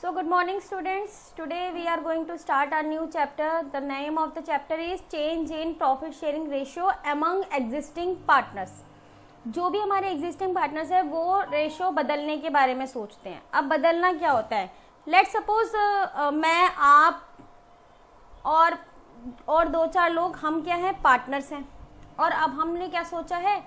So good morning students. Today we are going to start our new chapter. The name of the chapter is change in profit sharing ratio among existing partners. जो भी हमारे existing partners है वो ratio बदलने के बारे में सोचते हैं. अब बदलना क्या होता है? Let's suppose मैं आप और दो चार लोग हम क्या हैं पार्टनर्स हैं और अब हमने क्या सोचा है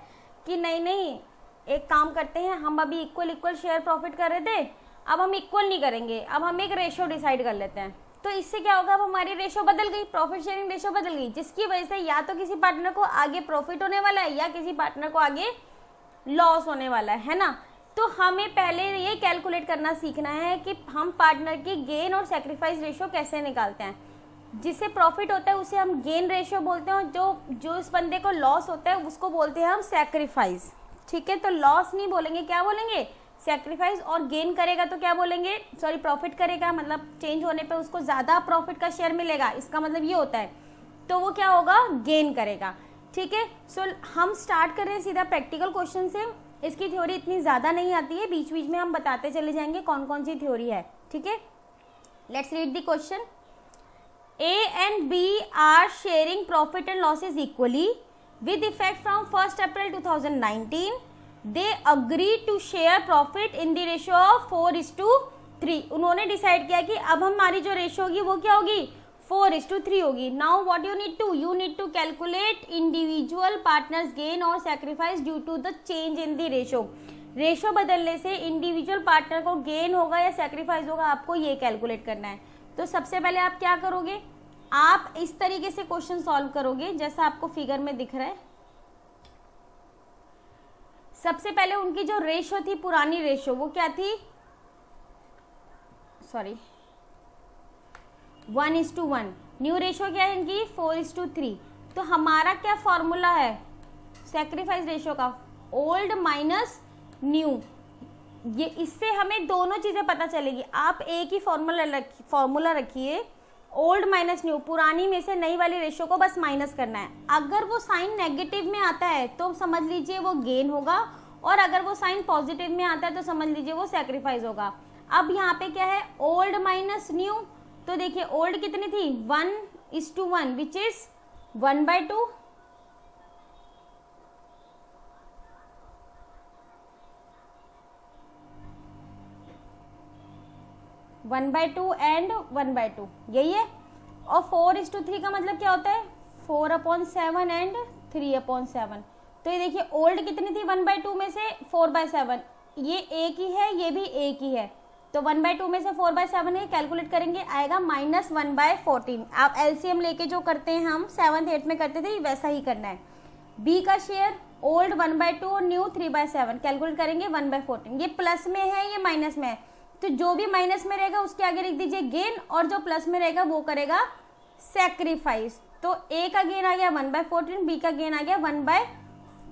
कि नहीं एक काम करते हैं, हम अभी इक्वल शेयर प्रॉफिट कर रहे थे, अब हम इक्वल नहीं करेंगे, अब हम एक रेशो डिसाइड कर लेते हैं. तो इससे क्या होगा, अब हमारी रेशो बदल गई, प्रॉफिट शेयरिंग रेशो बदल गई, जिसकी वजह से या तो किसी पार्टनर को आगे प्रॉफिट होने वाला है या किसी पार्टनर को आगे लॉस होने वाला है ना. तो हमें पहले ये कैलकुलेट करना सीखना है कि हम पार्टनर की गेन और सेक्रीफाइस रेशो कैसे निकालते हैं. जिससे प्रॉफिट होता है उसे हम गेन रेशो बोलते हैं और जो उस बंदे को लॉस होता है उसको बोलते हैं हम सेक्रीफाइस. ठीक है, तो लॉस नहीं बोलेंगे, क्या बोलेंगे, सेक्रीफाइस. और गेन करेगा तो क्या बोलेंगे, सॉरी प्रॉफिट करेगा, मतलब चेंज होने पे उसको ज्यादा प्रॉफिट का शेयर मिलेगा, इसका मतलब ये होता है, तो वो क्या होगा, गेन करेगा. ठीक है, सो हम स्टार्ट कर रहे हैं सीधा प्रैक्टिकल क्वेश्चन से. इसकी थ्योरी इतनी ज्यादा नहीं आती है, बीच बीच में हम बताते चले जाएंगे कौन कौन सी थ्योरी है. ठीक है, let's read the question. A and B are sharing profit and losses equally with effect from 1st April 2019. They agree to share profit in the ratio of 4:3. उन्होंने डिसाइड किया कि अब हमारी जो रेशो होगी वो क्या होगी, 4:3 होगी. Now what you need to calculate individual partners gain और sacrifice due to the change in the ratio. Ratio बदलने से इंडिविजुअल पार्टनर को गेन होगा या सेक्रीफाइस होगा, आपको ये कैलकुलेट करना है. तो सबसे पहले आप क्या करोगे, आप इस तरीके से क्वेश्चन सॉल्व करोगे जैसा आपको फिगर में दिख रहा है. सबसे पहले उनकी जो रेशो थी, पुरानी रेशो, वो क्या थी, सॉरी 1:1. न्यू रेशो क्या है इनकी, 4:3. तो हमारा क्या फॉर्मूला है सेक्रीफाइस रेशो का, ओल्ड माइनस न्यू. ये इससे हमें दोनों चीजें पता चलेगी. आप एक ही फॉर्मूला रखिए, ओल्ड माइनस न्यू, पुरानी में से नई वाली रेशो को बस माइनस करना है. अगर वो साइन नेगेटिव में आता है तो समझ लीजिए वो गेन होगा, और अगर वो साइन पॉजिटिव में आता है तो समझ लीजिए वो सेक्रीफाइस होगा. अब यहाँ पे क्या है, ओल्ड माइनस न्यू. तो देखिए ओल्ड कितनी थी, 1:1 विच इज 1/2. 1/2 एंड 1/2 यही है. और 4:3 का मतलब क्या होता है, 4/7 एंड 3/7. तो ये देखिए ओल्ड कितनी थी, 1/2 में से 4/7, ये एक ही है, ये भी एक ही है. तो 1/2 में से 4/7 है, कैलकुलेट करेंगे आएगा -1/14. आप एलसीएम लेके जो करते हैं हम 7th 8th में करते थे, वैसा ही करना है. बी का शेयर ओल्ड 1/2 और न्यू 3/7, कैलकुलेट करेंगे 1/14. ये प्लस में है, ये माइनस में है, तो जो भी माइनस में रहेगा उसके आगे लिख दीजिए गेन, और जो प्लस में रहेगा वो करेगा सेक्रीफाइस. तो ए का गेन आ गया 1/14, बी का गेन आ गया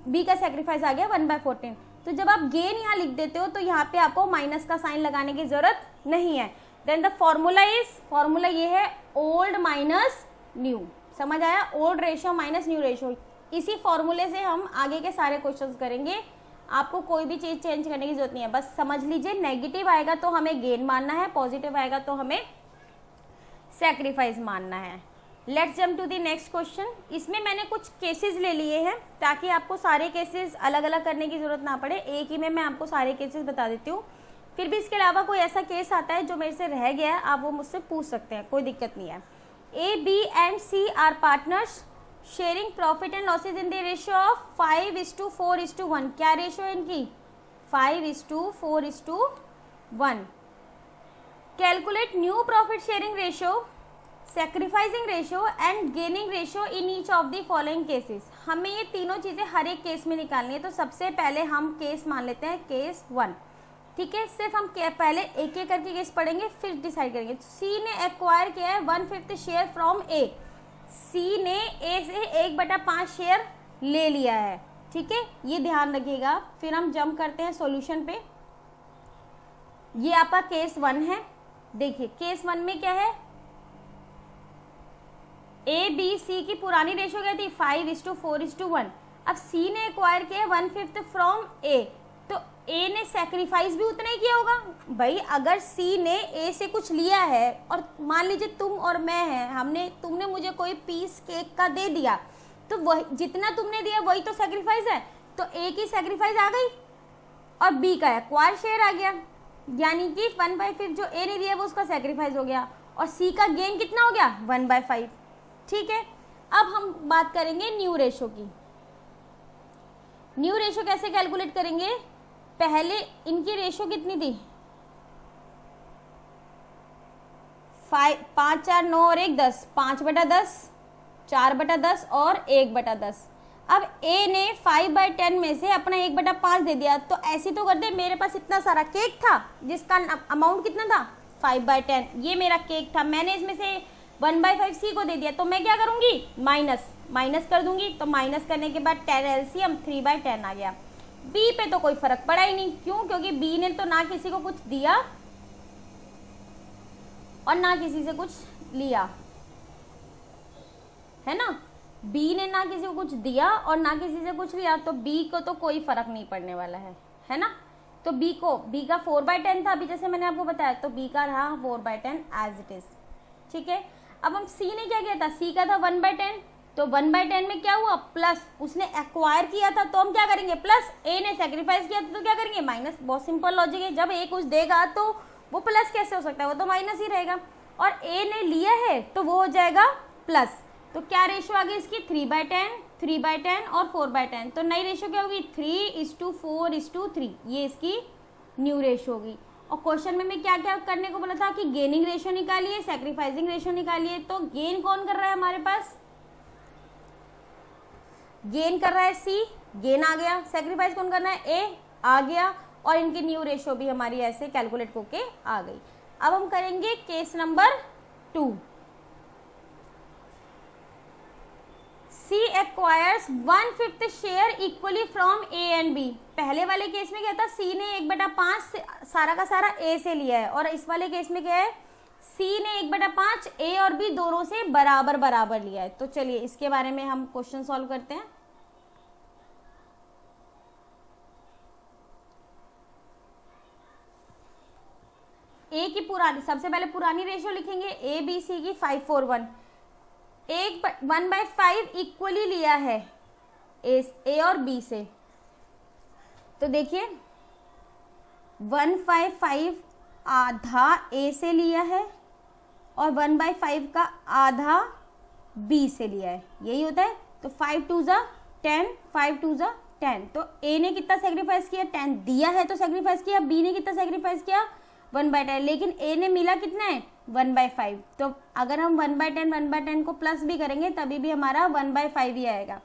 बी का सेक्रीफाइस आ गया 1/14. तो जब आप गेन यहाँ लिख देते हो तो यहाँ पे आपको माइनस का साइन लगाने की जरूरत नहीं है. देन द फॉर्मूला ये है ओल्ड माइनस न्यू. समझ आया, old ratio minus new ratio. इसी फॉर्मूले से हम आगे के सारे क्वेश्चन करेंगे. आपको कोई भी चीज चेंज करने की जरूरत नहीं है, बस समझ लीजिए नेगेटिव आएगा तो हमें गेन मानना है, पॉजिटिव आएगा तो हमें सेक्रीफाइस मानना है. Let's jump to the next question. इसमें मैंने कुछ केसेस ले लिए हैं ताकि आपको सारे केसेस अलग अलग करने की जरूरत ना पड़े, एक ही में मैं आपको सारे केसेस बता देती हूँ. फिर भी इसके अलावा कोई ऐसा केस आता है जो मेरे से रह गया है, आप वो मुझसे पूछ सकते हैं, कोई दिक्कत नहीं है. A, B and C are partners sharing profit and losses in the ratio of 5:4:1. क्या रेशियो है इनकी, 5:4:1. Calculate new profit sharing ratio, sacrificing ratio and gaining ratio in each of the following cases. हमें ये तीनों चीजें हर एक case में निकालनी है. तो सबसे पहले हम केस मान लेते हैं केस 1. ठीक है, सिर्फ हम पहले एक एक करके केस पढ़ेंगे फिर डिसाइड करेंगे. सी ने एक्वायर किया है 1/5 शेयर फ्रॉम ए. सी ने ए से 1/5 शेयर ले लिया है. ठीक है, ये ध्यान रखिएगा. फिर हम जंप करते हैं सॉल्यूशन पे. ये आपका केस 1 है. देखिए केस 1 में क्या है, ए बी सी की पुरानी रेशो क्या थी, 5:4:1. अब सी ने एक्वायर किया 1/5 फ्रॉम ए. तो ए ने सेक्रीफाइस भी उतना ही किया होगा। भाई अगर सी ने ए से कुछ लिया है और मान लीजिए तुम और मैं हैं, तुमने मुझे कोई पीस केक का दे दिया, तो वही जितना तुमने दिया वही तो सेक्रीफाइस है, तो ए की सेक्रीफाइस आ गई और बी का एक्वायर शेयर आ गया, यानी कि 1/5 जो ए ने दिया वो उसका सेक्रीफाइस हो गया और सी का गेन कितना हो गया 1/5। ठीक है, अब हम बात करेंगे न्यू रेशो की। न्यू रेशो कैसे कैलकुलेट करेंगे, पहले इनकी रेशो कितनी थी 5, 4, 9 और 1 10, 5/10, 4/10 और 1/10। अब ए ने 5/10 में से अपना 1/5 दे दिया, तो ऐसी तो कर दे, मेरे पास इतना सारा केक था जिसका अमाउंट कितना था 5/10, ये मेरा केक था, मैंने इसमें से 1/5 सी को दे दिया, तो मैं क्या करूंगी माइनस कर दूंगी, तो माइनस करने के बाद 10 एलसीएम 3/10 आ गया। बी पे तो कोई फर्क पड़ा ही नहीं, क्यों, क्योंकि बी ने तो ना किसी को कुछ दिया और ना किसी से कुछ लिया, है ना, बी ने ना किसी को कुछ दिया और ना किसी से कुछ लिया, तो बी को तो कोई फर्क नहीं पड़ने वाला है ना। तो बी का 4/10 था अभी जैसे मैंने आपको बताया, तो बी का रहा 4/10 एज इट इज। ठीक है, अब हम सी ने क्या किया था, सी का था 1/10, तो 1/10 में क्या हुआ प्लस, उसने एक्वायर किया था तो हम क्या करेंगे प्लस, ए ने सेक्रीफाइस किया था तो क्या करेंगे माइनस। बहुत सिंपल लॉजिक है, जब ए कुछ देगा तो वो प्लस कैसे हो सकता है, वो तो माइनस ही रहेगा, और ए ने लिया है तो वो हो जाएगा प्लस। तो क्या रेशो आ गई इसकी 3/10, 3/10 और 4/10, तो नई रेशो क्या होगी 3:4:3, ये इसकी न्यू रेशो होगी। और क्वेश्चन में मैं क्या क्या करने को बोला था कि गेनिंग रेशो निकालिए, सैक्रिफाइसिंग रेशो निकालिए, तो गेन कौन कर रहा है हमारे पास, गेन कर रहा है सी, गेन आ गया, सैक्रिफाइस कौन करना है ए, आ गया, और इनकी न्यू रेशो भी हमारी ऐसे कैलकुलेट होके आ गई। अब हम करेंगे case number 2। C acquires 1/5 share equally from A and B। पहले वाले केस में क्या था, C ने 1/5 सारा का सारा A से लिया है, और इस वाले केस में क्या है, C ने 1/5 A और B दोनों से बराबर बराबर लिया है। तो चलिए इसके बारे में हम क्वेश्चन सॉल्व करते हैं। A की पुरानी, सबसे पहले पुरानी रेशो लिखेंगे, A B C की 5:4:1, 1/5 इक्वली लिया है ए और बी से, तो देखिए 1/5 आधा ए से लिया है और 1/5 का आधा बी से लिया है, यही होता है। तो 5 2 ज़ा 10, 5 2 ज़ा 10, तो ए ने कितना सेक्रीफाइस किया 10 दिया है तो सेक्रीफाइस किया, बी ने कितना सेक्रीफाइस किया 1/10, लेकिन ए ने मिला कितना है 1/5, तो अगर हम 1/10 को प्लस भी करेंगे तभी भी हमारा 1/5 ही आएगा।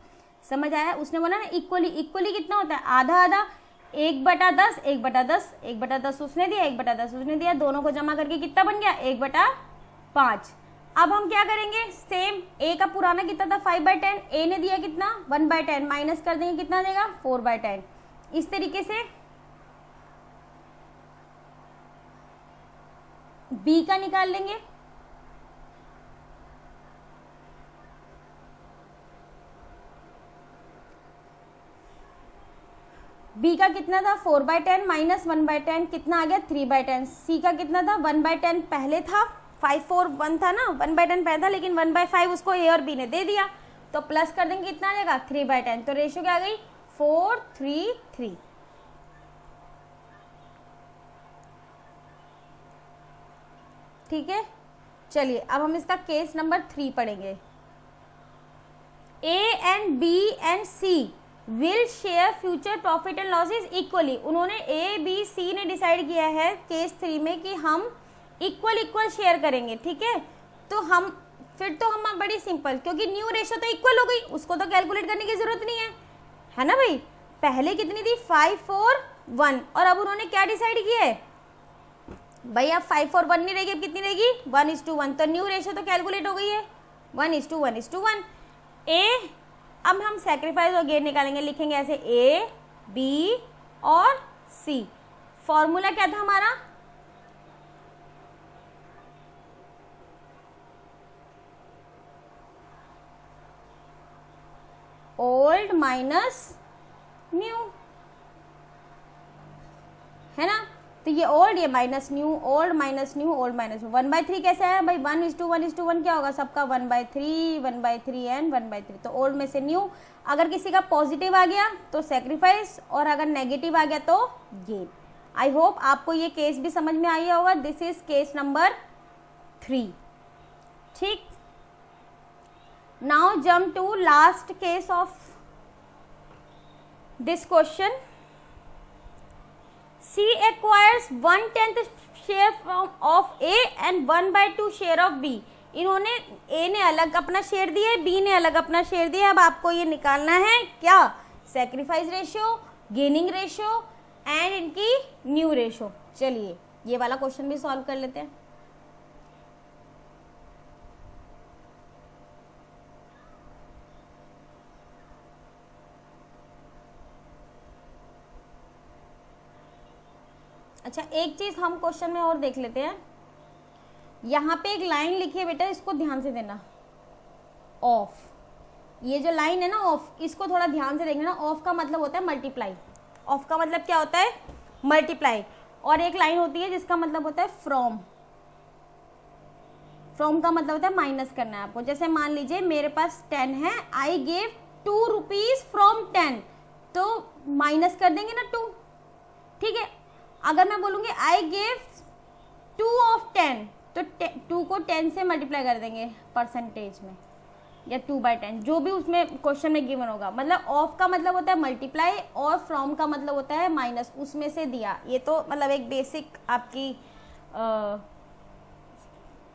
समझ आया, उसने बोला ना इक्वली कितना होता है आधा आधा, 1/10 1/10 1/10 उसने दिया 1/10 उसने दिया, दोनों को जमा करके कितना बन गया 1/5। अब हम क्या करेंगे, सेम ए का पुराना कितना था 5/10, ए ने दिया कितना 1/10, माइनस कर देंगे कितना देगा 4/10। इस तरीके से बी का निकाल लेंगे, बी का कितना था 4/10 माइनस 1/10 कितना आ गया 3/10। सी का कितना था 1/10 पहले था, 541 था ना, 1/10 पहले था, लेकिन 1/5 उसको ए और बी ने दे दिया, तो प्लस कर देंगे कितना आ जाएगा 3/10, तो रेशियो क्या आ गई 4:3:3। ठीक है, चलिए अब हम इसका केस नंबर 3 पढ़ेंगे। A and B and C will share future profit and losses equally. उन्होंने ए बी सी ने डिसाइड किया है केस 3 में कि हम इक्वल शेयर करेंगे। ठीक है, तो हम बड़ी सिंपल, क्योंकि न्यू रेशो तो इक्वल हो गई, उसको तो कैलकुलेट करने की जरूरत नहीं है ना भाई। पहले कितनी थी 5:4:1, और अब उन्होंने क्या डिसाइड किया है भाई, अब 5:4:1 नहीं रहेगी, अब कितनी रहेगी 1:1, तो न्यू रेशो तो कैलकुलेट हो गई है 1:1:1। ए, अब हम सेक्रीफाइस और गेन निकालेंगे, लिखेंगे ऐसे ए बी और सी। फॉर्मूला क्या था हमारा, ओल्ड माइनस न्यू, है ना। तो ये ओल्ड, ये minus new, old minus new, old minus new. 1/3 कैसे आया भाई, 1:1 क्या होगा सबका, 1/3 1/3 एंड 1/3। तो ओल्ड में से न्यू, अगर किसी का पॉजिटिव आ गया तो सेक्रीफाइस, और अगर नेगेटिव आ गया तो गेन। आई होप आपको ये केस भी समझ में आया होगा। This is case number 3। ठीक, now jump to last case of this question. C acquires 1/10 share of A and 1/2 share of B। इन्होंने A ने अलग अपना शेयर दिया है, B ने अलग अपना शेयर दिया है। अब आपको ये निकालना है क्या, sacrifice ratio, gaining ratio and इनकी न्यू रेशियो। चलिए ये वाला क्वेश्चन भी सॉल्व कर लेते हैं। अच्छा, एक चीज हम क्वेश्चन में और देख लेते हैं। यहाँ पे एक लाइन लिखी है बेटा, इसको ध्यान से देना, ऑफ। ये जो लाइन है ना ऑफ, इसको थोड़ा ध्यान से देखना। ऑफ का मतलब होता है मल्टीप्लाई। ऑफ का मतलब क्या होता है, मल्टीप्लाई। और एक लाइन होती है जिसका मतलब होता है फ्रॉम। फ्रॉम का मतलब होता है माइनस करना है आपको। जैसे मान लीजिए मेरे पास 10 है, आई गेव 2 रुपीज फ्रॉम 10, तो माइनस कर देंगे ना 2। ठीक है, अगर मैं बोलूंगी आई गेव 2 of 10, तो 2 को 10 से मल्टीप्लाई कर देंगे परसेंटेज में, या 2/10, जो भी उसमें क्वेश्चन में गिवन होगा। मतलब ऑफ का मतलब होता है मल्टीप्लाई और फ्रॉम का मतलब होता है माइनस, उसमें से दिया। ये तो मतलब एक बेसिक आपकी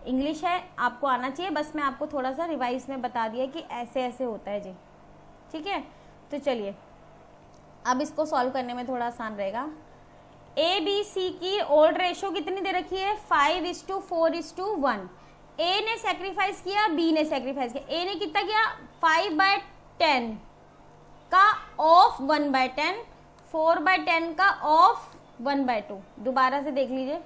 इंग्लिश है, आपको आना चाहिए। बस मैं आपको थोड़ा सा रिवाइज में बता दिया कि ऐसे ऐसे होता है जी। ठीक है, तो चलिए अब इसको सॉल्व करने में थोड़ा आसान रहेगा। ए बी सी की ओल्ड रेशो कितनी दे रखी है, 5:4:1। ए ने सेक्रीफाइस किया, बी ने सेक्रीफाइस किया। ए ने कितना किया, 5/10 का ऑफ 1/10, 4/10 का ऑफ 1/2। दोबारा से देख लीजिए,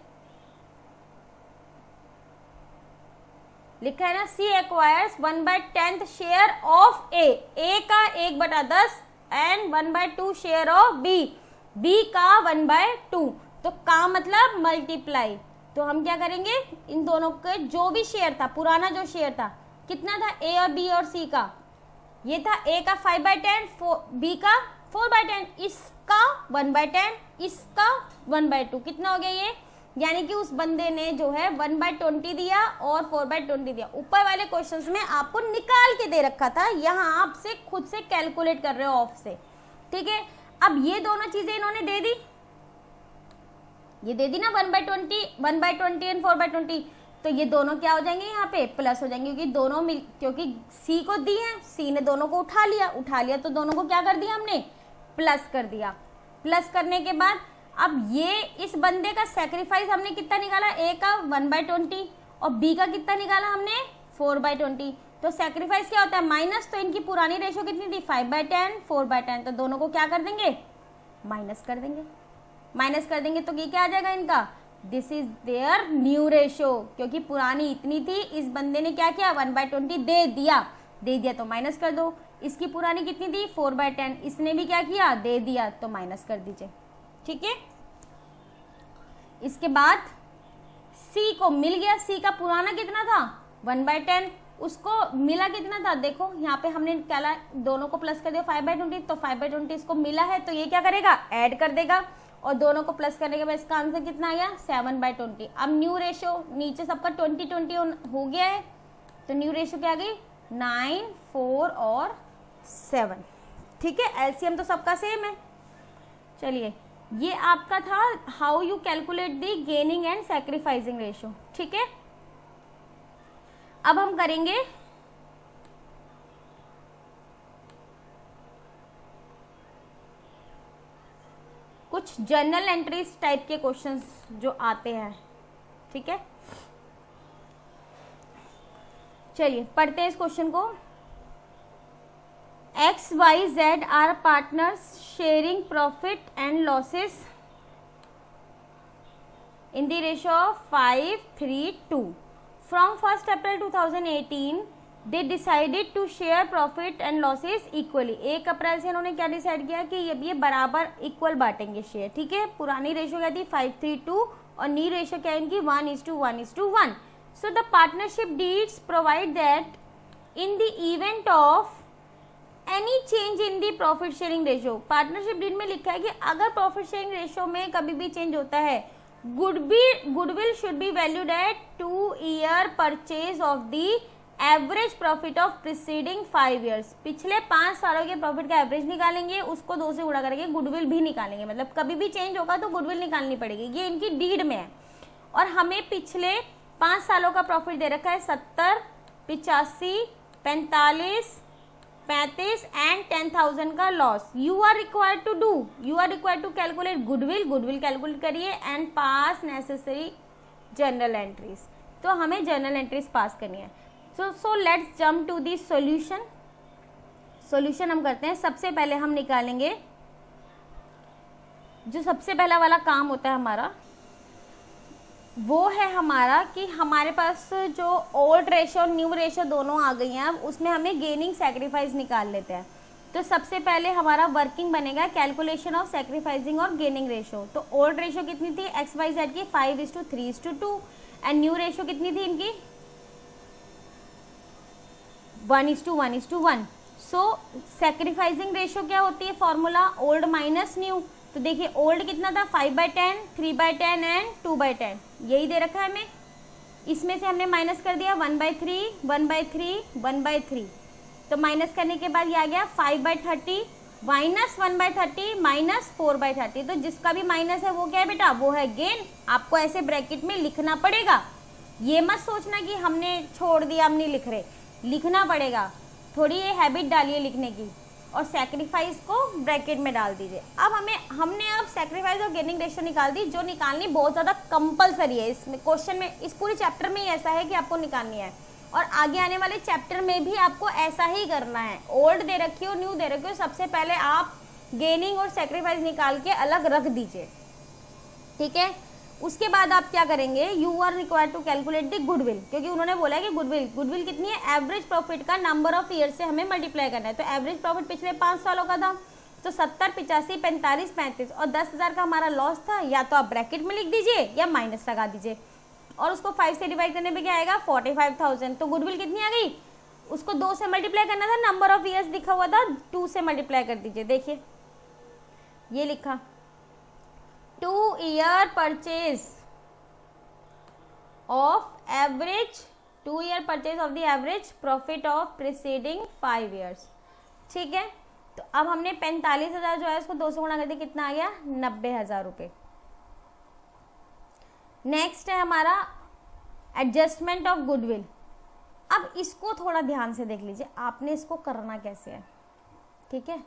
लिखा है ना, C acquires 1/10 share of A, A का 1/10 and 1/2 share of B, B का 1/2। तो का मतलब मल्टीप्लाई। तो हम क्या करेंगे, इन दोनों के जो भी शेयर था, पुराना जो शेयर था, कितना था, ए और बी और सी का, ये था ए का 5/10, बी का 4/10, इसका 1/10, इसका 1/2। कितना हो गया ये, यानी कि उस बंदे ने जो है 1/20 दिया और 4/20 दिया। ऊपर वाले क्वेश्चंस में आपको निकाल के दे रखा था, यहाँ आपसे खुद से कैलकुलेट कर रहे हो ऑफ से। ठीक है, अब ये दोनों चीजें इन्होंने दे दी, ये दे दी ना 1/20 एंड 4/20। तो ये दोनों क्या हो जाएंगे, यहाँ पे प्लस हो जाएंगे, क्योंकि दोनों मिल, क्योंकि सी को दी है, सी ने दोनों को उठा लिया तो दोनों को क्या कर दिया हमने, प्लस कर दिया। प्लस करने के बाद अब ये इस बंदे का सेक्रीफाइस हमने कितना निकाला, ए का 1/20 और बी का कितना निकाला हमने, 4/20। तो सेक्रीफाइस क्या होता है, माइनस। तो इनकी पुरानी रेशो कितनी थी, 5/10, 4/10। तो दोनों को क्या कर देंगे, माइनस कर देंगे। माइनस कर देंगे तो ये क्या आ जाएगा इनका, this is their new ratio. क्योंकि पुरानी इतनी थी, इस बंदे ने क्या किया, 1/20 दे दिया तो माइनस कर दो। इसकी पुरानी कितनी थी, 4/10, इसने भी क्या किया, दे दिया तो माइनस कर दीजिए। ठीक है, इसके बाद सी को मिल गया, सी का पुराना कितना था, 1/10, उसको मिला कितना था, देखो यहाँ पे हमने निकाला, दोनों को प्लस कर दिया 5/20, तो 5/20 इसको मिला है, तो ये क्या करेगा, ऐड कर देगा, और दोनों को प्लस करने के बाद इसका आंसर कितना आ गया, 7/20। अब न्यू रेशियो नीचे सबका 20 हो गया है, तो न्यू रेशियो क्या आ गई, 9, 4 और 7। ठीक है, एलसीएम तो सबका सेम है। चलिए, ये आपका था how you calculate the gaining and sacrificing ratio. ठीक है, अब हम करेंगे कुछ जर्नल एंट्रीज टाइप के क्वेश्चंस जो आते हैं। ठीक है, चलिए पढ़ते हैं इस क्वेश्चन को। XYZ are partners sharing profit and losses in the ratio of 5:3:2. From 1st April 2018 they decided to share profit and losses equally. 1 April से इन्होंने क्या डिसाइड किया कि ये बराबर इक्वल बांटेंगे शेयर, ठीक है। पुरानी रेशियो क्या थी 5:3:2 और न्यू रेशियो क्या है इनकी 1:1:1। So the partnership deeds provide that in the event of any change in the profit sharing ratio, partnership deed में लिखा है कि अगर प्रॉफिट शेयरिंग रेशियो में कभी भी चेंज होता है, goodwill should be valued at 2 year purchase of the average profit of preceding 5 years. पिछले 5 सालों के प्रॉफिट का एवरेज निकालेंगे, उसको 2 से गुणा करेंगे, गुडविल भी निकालेंगे, मतलब कभी भी चेंज होगा तो गुडविल निकालनी पड़ेगी। ये इनकी डीड में है और हमें पिछले 5 सालों का प्रॉफिट दे रखा है 70, 85, 45, 35 एंड 10,000 का loss. You are required to calculate goodwill calculate करिए and pass necessary journal entries. तो हमें जर्नल एंट्रीज पास करनी है। So let's jump to the solution हम करते हैं। सबसे पहले हम निकालेंगे, जो सबसे पहला वाला काम होता है हमारा वो है हमारा कि हमारे पास जो ओल्ड रेशो और न्यू रेशो दोनों आ गई हैं, अब उसमें हमें गेनिंग सैक्रिफाइस निकाल लेते हैं। तो सबसे पहले हमारा वर्किंग बनेगा कैलकुलेशन ऑफ सैक्रिफाइसिंग और गेनिंग रेशो। तो ओल्ड रेशो कितनी थी XYZ की 5:3:2 एंड न्यू रेशो कितनी थी इनकी 1:1:1। सो सैक्रिफाइसिंग रेशो क्या होती है फॉर्मूला ओल्ड माइनस न्यू। तो देखिए ओल्ड कितना था 5/10, 3/10 एंड 2/10, यही दे रखा है हमें। इसमें से हमने माइनस कर दिया 1/3, 1/3, 1/3। तो माइनस करने के बाद ये आ गया 5/30 माइनस 1/30 माइनस 4/30। तो जिसका भी माइनस है वो क्या है बेटा, वो है गेन। आपको ऐसे ब्रैकेट में लिखना पड़ेगा, ये मत सोचना कि हमने छोड़ दिया हम नहीं लिख रहे, लिखना पड़ेगा। थोड़ी ये हैबिट डालिए लिखने की और सैक्रिफाइस को ब्रैकेट में डाल दीजिए। अब हमने अब सैक्रिफाइस और गेनिंग रेशियो निकाल दी, जो निकालनी बहुत ज़्यादा कंपलसरी है। इसमें क्वेश्चन में इस पूरे चैप्टर में ही ऐसा है कि आपको निकालनी है और आगे आने वाले चैप्टर में भी आपको ऐसा ही करना है। ओल्ड दे रखी हो न्यू दे रखी हो, सबसे पहले आप गेनिंग और सैक्रिफाइस निकाल के अलग रख दीजिए, ठीक है। उसके बाद आप क्या करेंगे, you are required to calculate the goodwill, क्योंकि उन्होंने बोला है कि गुडविल कितनी है एवरेज प्रॉफिट का नंबर ऑफ ईयर से हमें मल्टीप्लाई करना है। तो एवरेज प्रॉफिट पिछले 5 सालों का था, तो 70, 85, 45, 35 और 10,000 का हमारा लॉस था। या तो आप ब्रैकेट में लिख दीजिए या माइनस लगा दीजिए और उसको 5 से डिवाइड करने पे क्या आएगा 45,000। तो गुडविल कितनी आ गई, उसको 2 से मल्टीप्लाई करना था, नंबर ऑफ ईयर्स लिखा हुआ था, 2 से मल्टीप्लाई कर दीजिए। देखिए ये लिखा 2 year purchase of average 2 year purchase of the average profit of preceding 5 years, ठीक है। तो अब हमने 45,000 जो है इसको 2 से गुणा कर दिया, कितना आ गया 90,000 रुपये। नेक्स्ट है हमारा एडजस्टमेंट ऑफ गुडविल। अब इसको थोड़ा ध्यान से देख लीजिए, आपने इसको करना कैसे है, ठीक है।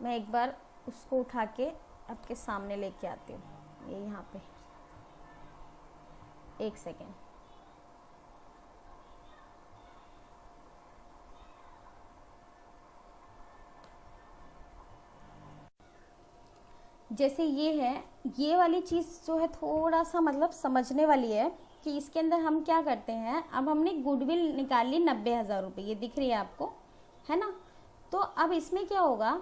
मैं एक बार उसको उठा के आपके सामने लेके आती हूँ, ये यहाँ पे, एक सेकेंड। जैसे ये है, ये वाली चीज़ जो है थोड़ा सा मतलब समझने वाली है कि इसके अंदर हम क्या करते हैं। अब हमने गुडविल निकाल ली 90,000 रुपये, ये दिख रही है आपको, है ना। तो अब इसमें क्या होगा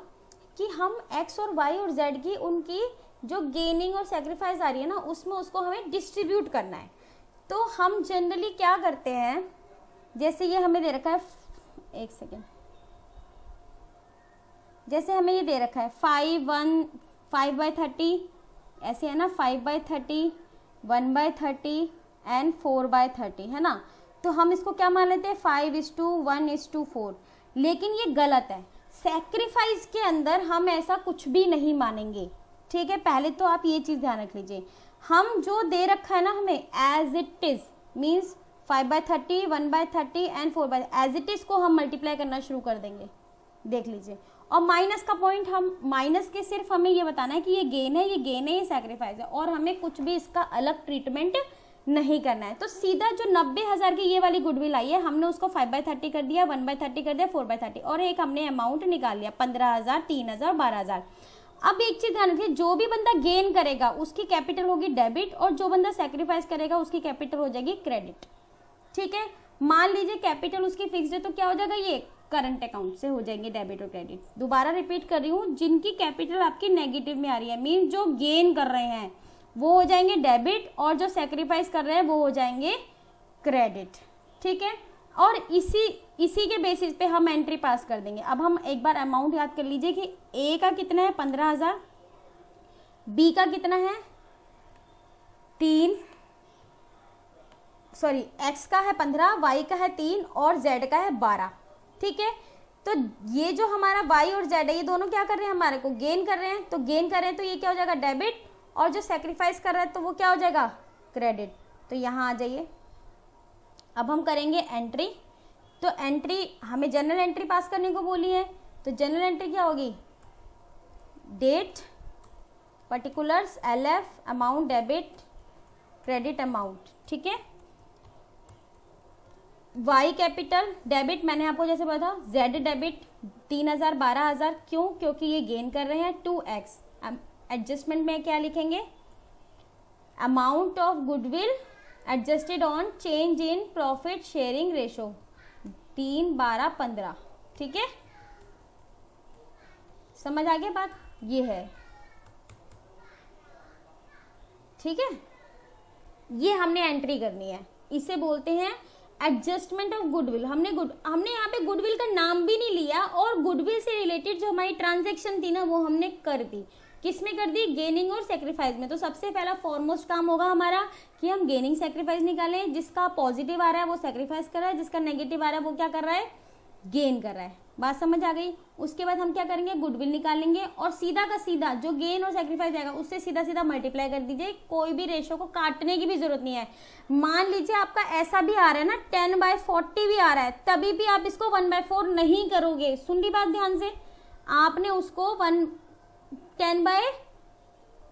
कि हम एक्स और वाई और जेड की उनकी जो गेनिंग और सेक्रीफाइस आ रही है ना, उसमें उसको हमें डिस्ट्रीब्यूट करना है। तो हम जनरली क्या करते हैं, जैसे ये हमें दे रखा है, एक सेकेंड, जैसे हमें ये दे रखा है 5/30 ऐसे है ना, 5/30, 1/30 एंड 4/30 है ना। तो हम इसको क्या मान लेते हैं 5:1:4, लेकिन ये गलत है। सैक्रिफाइस के अंदर हम ऐसा कुछ भी नहीं मानेंगे, ठीक है। पहले तो आप ये चीज़ ध्यान रख लीजिए, हम जो दे रखा है ना हमें as it is means 5/30, 1/30 and 4/30 as it is को हम मल्टीप्लाई करना शुरू कर देंगे, देख लीजिए। और माइनस का पॉइंट, हम माइनस के सिर्फ हमें ये बताना है कि ये गेन है, ये गेन है, ये सैक्रिफाइस है, और हमें कुछ भी इसका अलग ट्रीटमेंट नहीं करना है। तो सीधा जो 90,000 की ये वाली गुडविल आई है, हमने उसको 5/30 कर दिया, 1/30 कर दिया, 4/30 और एक हमने अमाउंट निकाल लिया 15,000, 3,000, 12,000। अब एक चीज ध्यान रखिए, जो भी बंदा गेन करेगा उसकी कैपिटल होगी डेबिट और जो बंदा सैक्रिफाइस करेगा उसकी कैपिटल हो जाएगी क्रेडिट, ठीक है। मान लीजिए कैपिटल उसकी फिक्स्ड है तो क्या हो जाएगा, ये करंट अकाउंट से हो जाएंगे डेबिट और क्रेडिट। दोबारा रिपीट कर रही हूँ, जिनकी कैपिटल आपकी नेगेटिव में आ रही है, मीन जो गेन कर रहे हैं वो हो जाएंगे डेबिट, और जो सेक्रीफाइस कर रहे हैं वो हो जाएंगे क्रेडिट। ठीक है, और इसी के बेसिस पे हम एंट्री पास कर देंगे। अब हम एक बार अमाउंट याद कर लीजिए कि ए का कितना है 15,000, बी का कितना है 3, सॉरी एक्स का है 15, वाई का है 3 और जेड का है 12। ठीक है, तो ये जो हमारा वाई और जेड है ये दोनों क्या कर रहे हैं, हमारे को गेन कर रहे हैं, तो गेन कर रहे हैं तो ये क्या हो जाएगा डेबिट, और जो सेक्रीफाइस कर रहा है तो वो क्या हो जाएगा क्रेडिट। तो यहाँ आ जाइए, अब हम करेंगे एंट्री। तो एंट्री हमें जनरल एंट्री पास करने को बोली है, तो जनरल एंट्री क्या होगी, date, particulars, LF, amount debit, credit amount. ठीक है, वाई कैपिटल डेबिट मैंने आपको जैसे बताया, जेड डेबिट 3,000 12,000, क्यों, क्योंकि ये गेन कर रहे हैं 2x। एडजस्टमेंट में क्या लिखेंगे, amount of goodwill adjusted on change in profit sharing ratio 3, 12, 15। ठीक है, समझ आ गया बात, ये है। ठीक है, ये हमने एंट्री करनी है, इसे बोलते हैं एडजस्टमेंट ऑफ गुडविल। हमने यहाँ पे गुडविल का नाम भी नहीं लिया, और गुडविल से रिलेटेड जो हमारी ट्रांजैक्शन थी ना वो हमने कर दी। किसमें कर दी, गेनिंग और सेक्रीफाइस में। तो सबसे पहला फॉरमोस्ट काम होगा हमारा कि हम गेनिंग सेक्रीफाइस निकालें, जिसका पॉजिटिव आ रहा है वो सेक्रीफाइस कर रहा है, जिसका नेगेटिव आ रहा है वो क्या कर रहा है, गेन कर रहा है। बात समझ आ गई। उसके बाद हम क्या करेंगे, गुडविल निकालेंगे, और सीधा का सीधा जो गेन और सेक्रीफाइस आएगा उससे सीधा सीधा मल्टीप्लाई कर दीजिए, कोई भी रेशो को काटने की भी जरूरत नहीं है। मान लीजिए आपका ऐसा भी आ रहा है ना 10/40 भी आ रहा है, तभी भी आप इसको 1/4 नहीं करोगे। सुन ली बात ध्यान से, आपने उसको 10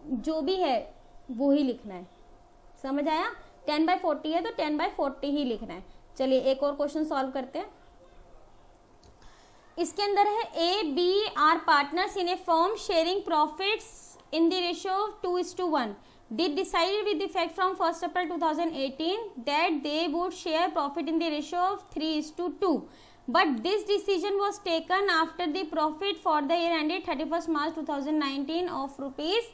जो भी है वो ही लिखना है, समझ आया। 10/40 है तो 10/40 ही लिखना है। चलिए एक और क्वेश्चन सॉल्व करते हैं। इसके अंदर है A B are partners in a firm sharing profits in the ratio of 2:1. They decided with effect from 1st April 2018 that they would share profit in the ratio of 3:2. But this decision was taken after the profit for the year ended 31st March 2019 of rupees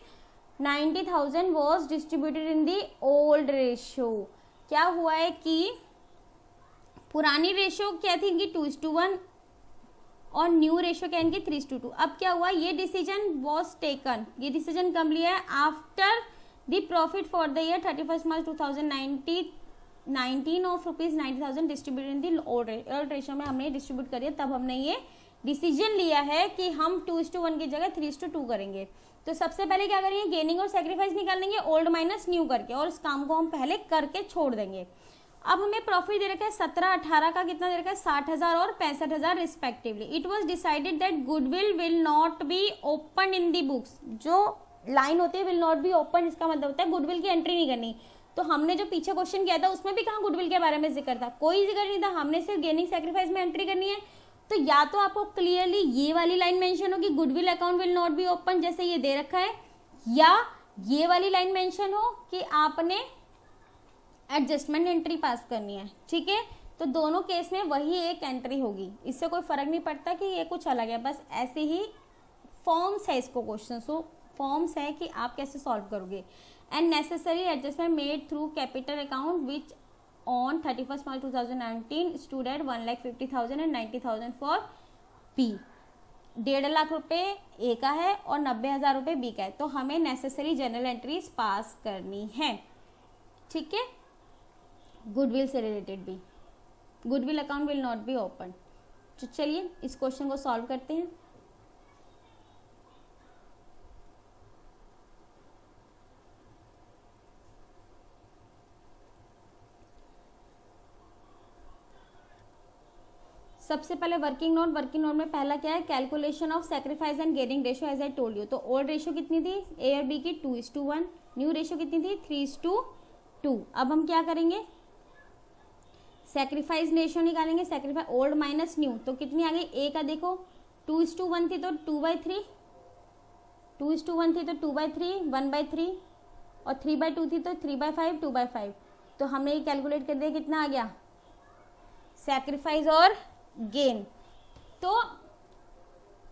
90,000 was distributed in the old ratio. क्या हुआ है कि पुरानी ratio क्या थी इनकी 2:1 और new ratio क्या इनकी 3:2। अब क्या हुआ, ये डिसीजन वॉज टेकन, ये डिसीजन कब लिया है, after the profit for the year 31st March 2019 of rupees 90,000 distributed in the old ratio में हमने डिस्ट्रीब्यूट करिए, तब हमने ये डिसीजन लिया है कि हम 2:1 की जगह 3:2 करेंगे। तो सबसे पहले क्या करेंगे, गेनिंग और सेक्रीफाइस निकालेंगे ओल्ड माइनस न्यू करके, और इस काम को हम पहले करके छोड़ देंगे। अब हमें प्रॉफिट दे रखा है 17, 18 का कितना दे रखा है 60,000 और 65,000 respectively. It was decided that goodwill will not be open in the books. जो लाइन होती है विल नॉट बी ओपन, इसका मतलब होता है गुडविल की एंट्री नहीं करनी। तो हमने जो पीछे क्वेश्चन किया था उसमें भी कहाँ गुडविल के बारे में जिक्र था, कोई जिक्र नहीं था, हमने सिर्फ गेनिंग सेक्रीफाइस में एंट्री करनी है। तो या तो आपको क्लियरली ये वाली लाइन मेंशन हो कि goodwill account will not be open जैसे ये दे रखा है, या ये वाली लाइन मेंशन हो कि आपने एडजस्टमेंट एंट्री पास करनी है। ठीक है, तो दोनों केस में वही एक एंट्री होगी, इससे कोई फर्क नहीं पड़ता कि ये कुछ अलग है, बस ऐसे ही फॉर्म्स है इसको क्वेश्चन, सो फॉर्म्स है कि आप कैसे सॉल्व करोगे। And necessary adjustment made through capital account which on 31st March 2019 stood at 1,50,000 and 90,000 for B. 1.5 lakh रुपए ए का है और 90,000 रुपए बी का है, तो हमें नेसेसरी जनरल एंट्रीज पास करनी है। ठीक है, गुडविल से रिलेटेड भी, goodwill account will not be open. तो चलिए इस क्वेश्चन को सॉल्व करते हैं। सबसे पहले वर्किंग नोट में पहला क्या है, calculation of sacrifice and gaining ratio as I told you. तो ओल्ड रेशियो कितनी थी ए और बी की 2:1, न्यू रेशियो कितनी थी 3:2। अब हम क्या करेंगे, सेक्रीफाइस रेशियो निकालेंगे, सेक्रीफाइस ओल्ड माइनस न्यू, तो कितनी आ गई, ए का देखो 2:1 थी तो 2/3, 2:1 थी तो 2/3, 1/3, और 3/2 थी तो 3/5, 2/5। तो हमने ये कैलकुलेट कर दिया, कितना आ गया सैक्रिफाइस और गेन। तो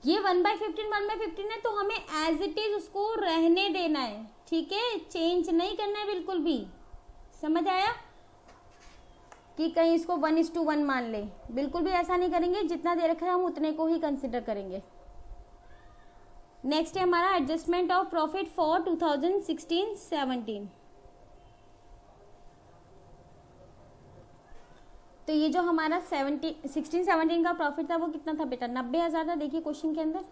ये 1/15 1/15 है, तो हमें एज इट इज उसको रहने देना है, ठीक है, चेंज नहीं करना है बिल्कुल भी। समझ आया कि कहीं इसको 1:1 मान ले, बिल्कुल भी ऐसा नहीं करेंगे, जितना दे रखा है हम उतने को ही कंसिडर करेंगे। नेक्स्ट है हमारा एडजस्टमेंट ऑफ प्रॉफिट फॉर 2016-17। तो ये जो हमारा 16-17 का प्रॉफिट था वो कितना था बेटा, 90,000 था। देखिए क्वेश्चन के अंदर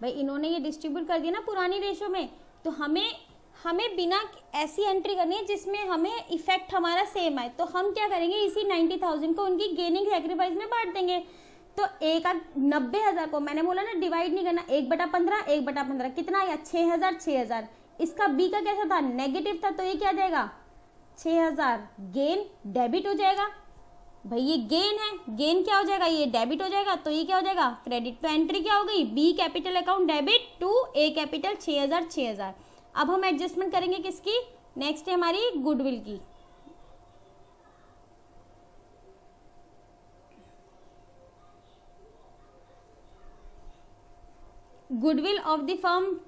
भाई इन्होंने ये डिस्ट्रीब्यूट कर दिया ना पुरानी रेशो में, तो हमें बिना ऐसी एंट्री करनी है जिसमें हमें इफेक्ट हमारा सेम आए। तो हम क्या करेंगे, इसी 90,000 को उनकी गेनिंग सैक्रिफाइस में बांट देंगे। तो 90,000 को मैंने बोला ना डिवाइड नहीं करना, 1/15 1/15 कितना आया 6,000 6,000। इसका बी का कैसा था, नेगेटिव था, तो ये क्या जाएगा 6,000 गेन डेबिट हो जाएगा। भाई ये गेन है, गेन क्या हो जाएगा, ये डेबिट हो जाएगा, तो ये क्या हो जाएगा क्रेडिट। तो एंट्री क्या हो गई, B capital account debit to A capital 6,000 6,000। अब हम एडजस्टमेंट करेंगे किसकी, नेक्स्ट है हमारी गुडविल की। गुडविल ऑफ द फर्म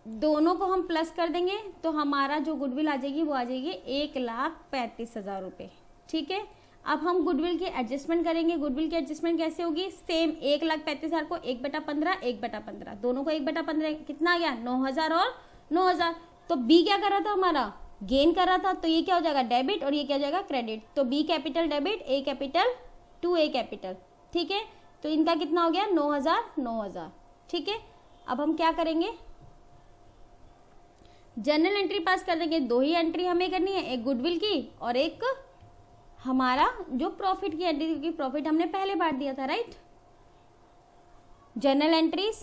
दोनों को हम प्लस कर देंगे, तो हमारा जो गुडविल आ जाएगी वो आ जाएगी 1,35,000 रुपये, ठीक है। अब हम गुडविल की एडजस्टमेंट करेंगे। गुडविल की एडजस्टमेंट कैसे होगी, सेम 1,35,000 को 1/15 1/15 दोनों को 1/15 कितना आ गया 9,000 और 9,000। तो बी क्या कर रहा था हमारा, गेन कर रहा था, तो ये क्या हो जाएगा डेबिट और ये क्या हो जाएगा क्रेडिट। तो B capital debit A capital to A capital, ठीक है। तो इनका कितना हो गया 9,000 9,000, ठीक है। अब हम क्या करेंगे, जनरल एंट्री पास कर देंगे। दो ही एंट्री हमें करनी है, एक गुडविल की और एक हमारा जो प्रॉफिट की एंट्री, क्योंकि प्रॉफिट हमने पहले बांट दिया था, right. Journal entries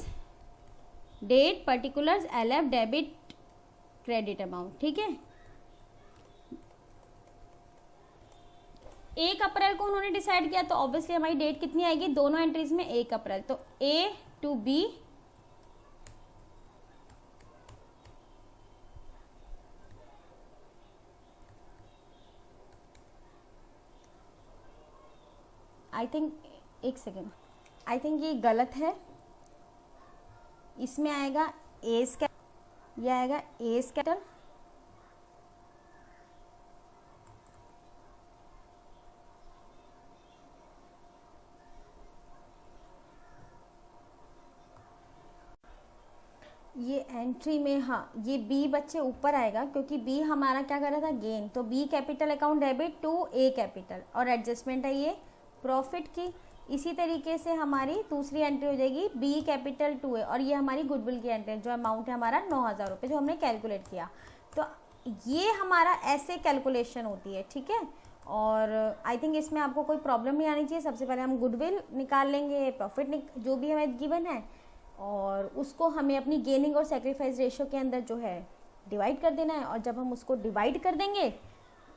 date particulars LF debit credit amount, ठीक है। 1 अप्रैल को उन्होंने डिसाइड किया, तो ऑब्वियसली हमारी डेट कितनी आएगी दोनों एंट्रीज में 1 अप्रैल। तो ए टू बी आई थिंक, एक सेकेंड, आई थिंक ये गलत है। इसमें आएगा एस कैपिटल, ये आएगा एस कैपिटल, ये एंट्री में, हाँ ये बी बच्चे ऊपर आएगा, क्योंकि बी हमारा क्या कर रहा था गेन। तो B capital account debit to A capital, और एडजस्टमेंट है ये प्रॉफिट की। इसी तरीके से हमारी दूसरी एंट्री हो जाएगी बी कैपिटल टू ए, और ये हमारी गुडविल की एंट्री, जो अमाउंट है हमारा 9,000 रुपये जो हमने कैलकुलेट किया। तो ये हमारा ऐसे कैलकुलेशन होती है, ठीक है। और आई थिंक इसमें आपको कोई प्रॉब्लम नहीं आनी चाहिए। सबसे पहले हम गुडविल निकाल लेंगे, प्रॉफिट जो भी हमें गिवन है, और उसको हमें अपनी गेनिंग और सेक्रीफाइस रेशियो के अंदर जो है डिवाइड कर देना है। और जब हम उसको डिवाइड कर देंगे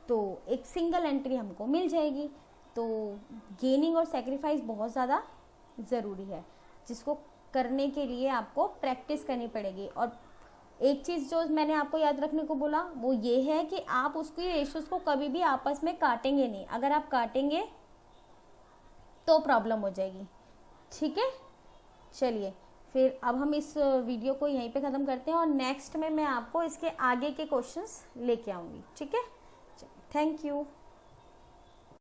तो एक सिंगल एंट्री हमको मिल जाएगी। तो गेनिंग और सेक्रीफाइस बहुत ज़्यादा ज़रूरी है, जिसको करने के लिए आपको प्रैक्टिस करनी पड़ेगी। और एक चीज़ जो मैंने आपको याद रखने को बोला वो ये है कि आप उसकी रेशियोज को कभी भी आपस में काटेंगे नहीं। अगर आप काटेंगे तो प्रॉब्लम हो जाएगी, ठीक है। चलिए फिर अब हम इस वीडियो को यहीं पे ख़त्म करते हैं, और नेक्स्ट में मैं आपको इसके आगे के क्वेश्चंस लेके आऊँगी, ठीक है। Thank you.